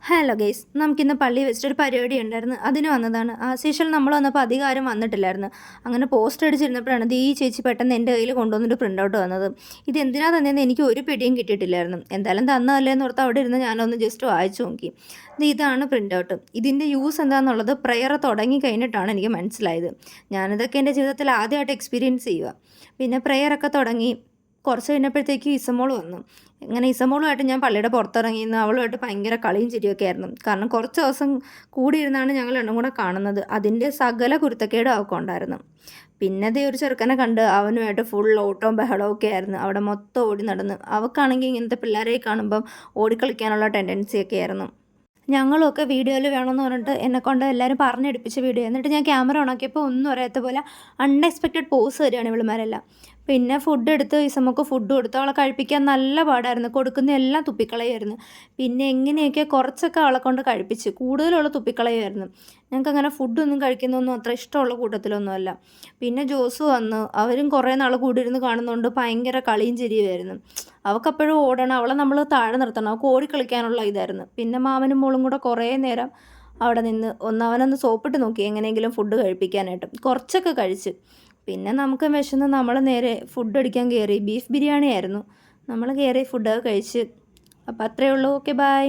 Hello guys, നമുക്കിന്ന് പള്ളി വെച്ചിട്ടൊരു പരിപാടി ഉണ്ടായിരുന്നു. അതിന് വന്നതാണ്. ആസ് യൂഷ്വൽ നമ്മൾ വന്നപ്പോൾ അധികം ആരും വന്നിട്ടില്ലായിരുന്നു. അങ്ങനെ പോസ്റ്റർ അടിച്ചിരുന്നപ്പോഴാണ് ഈ ചേച്ചി പെട്ടെന്ന് എൻ്റെ കയ്യിൽ കൊണ്ടുവന്നിട്ട് പ്രിൻ്റ് ഔട്ട് വന്നത്. ഇത് എന്തിനാ തന്നെയെന്ന് എനിക്ക് ഒരു പിടിയും കിട്ടിയിട്ടില്ലായിരുന്നു. എന്തായാലും തന്നതല്ലേ എന്ന് ഓർത്ത് അവിടെ ഇരുന്ന് ഞാനൊന്ന് ജസ്റ്റ് വായിച്ചു നോക്കി. ഇതാണ് പ്രിൻ്റ് ഔട്ട്. ഇതിൻ്റെ യൂസ് എന്താണെന്നുള്ളത് പ്രെയർ തുടങ്ങി കഴിഞ്ഞിട്ടാണ് എനിക്ക് മനസ്സിലായത്. ഞാനിതൊക്കെ എൻ്റെ ജീവിതത്തിൽ ആദ്യമായിട്ട് എക്സ്പീരിയൻസ് ചെയ്യുക. പിന്നെ പ്രെയറൊക്കെ തുടങ്ങി കുറച്ച് കഴിഞ്ഞപ്പോഴത്തേക്ക് ഇസമോൾ വന്നു. ഇങ്ങനെ ഇസമോളുമായിട്ട് ഞാൻ പള്ളിയുടെ പുറത്തിറങ്ങിയിരുന്നു. അവളുമായിട്ട് ഭയങ്കര കളിയും ചിരിയൊക്കെ ആയിരുന്നു. കാരണം കുറച്ച് ദിവസം കൂടിയിരുന്നാണ് ഞങ്ങൾ രണ്ടും കൂടെ കാണുന്നത്. അതിൻ്റെ സകല കുരുത്തക്കേടും അവൾക്കുണ്ടായിരുന്നു. പിന്നെ ദേ ഒരു ചെറുക്കനെ കണ്ട് അവനുമായിട്ട് ഫുൾ ഓട്ടവും ബഹളവും ഒക്കെ ആയിരുന്നു. അവിടെ മൊത്തം ഓടി നടന്ന്. അവൾക്കാണെങ്കിൽ ഇങ്ങനത്തെ പിള്ളേരെ കാണുമ്പം ഓടിക്കളിക്കാനുള്ള ടെൻഡൻസിയൊക്കെ ആയിരുന്നു. ഞങ്ങളുമൊക്കെ വീഡിയോയിൽ വേണമെന്ന് പറഞ്ഞിട്ട് എന്നെക്കൊണ്ട് എല്ലാവരും പറഞ്ഞെടുപ്പിച്ച വീഡിയോ. എന്നിട്ട് ഞാൻ ക്യാമറ ഓണാക്കിയപ്പോൾ ഒന്നും അറിയാത്ത പോലെ അൺഎക്സ്പെക്റ്റഡ് പോസ് തരികയാണ് ഇവളുമാരെല്ലാം. പിന്നെ ഫുഡ് എടുത്ത് ഇസമക്ക് ഫുഡ് കൊടുത്തു. അവളെ കഴിപ്പിക്കാൻ നല്ല പാടായിരുന്നു. കൊടുക്കുന്ന എല്ലാം തുപ്പിക്കളയായിരുന്നു. പിന്നെ എങ്ങനെയൊക്കെ കുറച്ചൊക്കെ അവളെ കൊണ്ട് കഴിപ്പിച്ച്, കൂടുതലുള്ള തുപ്പിക്കളയായിരുന്നു. ഞങ്ങൾക്ക് അങ്ങനെ ഫുഡൊന്നും കഴിക്കുന്നതൊന്നും അത്ര ഇഷ്ടമുള്ള കൂട്ടത്തിലൊന്നുമല്ല. പിന്നെ ജോസ് വന്ന് അവരും കുറേ നാൾ കൂടി ഇരുന്ന് കാണുന്നതുകൊണ്ട് ഭയങ്കര കളിയും ചിരിയുമായിരുന്നു. അവൾക്കപ്പോഴും ഓടണം, അവളെ നമ്മൾ താഴെ നിർത്തണം. അവൾക്ക് ഓടിക്കളിക്കാനുള്ള ഇതായിരുന്നു. പിന്നെ മാമനും മോളും കൂടെ കുറേ നേരം അവിടെ നിന്ന് അവനൊന്ന് സോപ്പിട്ട് നോക്കി എങ്ങനെയെങ്കിലും ഫുഡ് കഴിപ്പിക്കാനായിട്ട്. കുറച്ചൊക്കെ കഴിച്ച്. പിന്നെ നമുക്ക് വിശന്ന് നമ്മൾ നേരെ ഫുഡ് അടിക്കാൻ കയറി. ബീഫ് ബിരിയാണി ആയിരുന്നു. നമ്മൾ കയറി ഫുഡൊക്കെ കഴിച്ച്. അപ്പോൾ അത്രയേ ഉള്ളൂ. Okay, by.